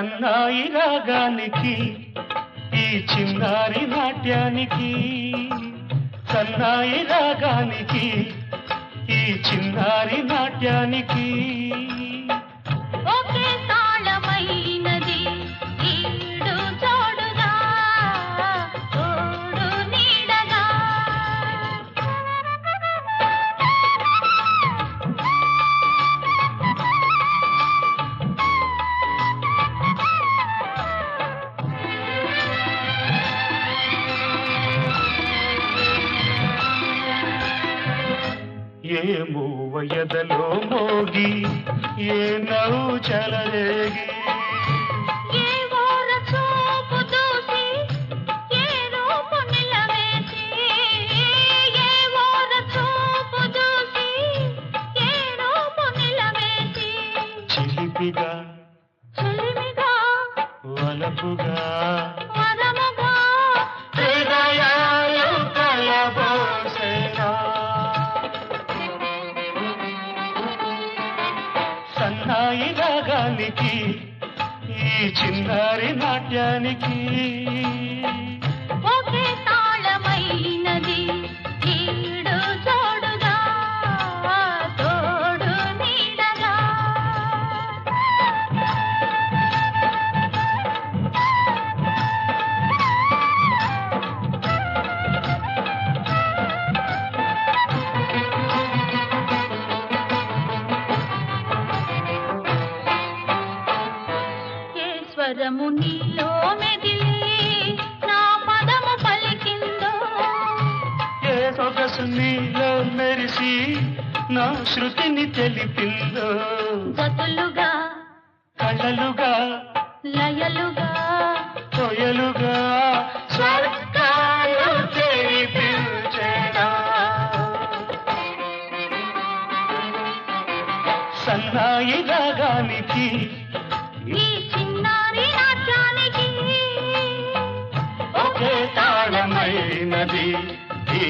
సన్నాయి రాగానికి ఈ చిన్నారి నాట్యానికి, సన్నాయి రాగానికి ఈ చిన్నారి నాట్యానికి ఒకే తాళమైనది ఈడు జోడుగా తోడు నీడగా. ఏ మూవయదలో మోగి ఏ నవ్వు చలరేగి, ఏ ఓర చూపు దూసి ఏ రూపు నిలవేసి, ఏ ఓర చూపు దూసి ఏ రూపు నిలవేసి, చిలిపిగా చిలిమిగా వలపుగా వరముగా హృదయాలు కలబోసెనా. సన్నాయి రాగానికి ఈ చిన్నారి నాట్యానికి ఒకే తాళమైనది ఈడు జోడుగా తోడు నీడగా. స్వరము నీలో మెదిలి నా పదము పలికిందో, ఏ సొగసు నీలో మెరిసి నా శృతిని తెలిపిందో, జతులుగా కళలుగా లయలుగా కొయలుగా స్వర్గాలు తెరిపించెనా. సన్నాయి రాగానికి ఈ చిన్నారి నాట్యానికి ఒకే తాళమైనది ఈ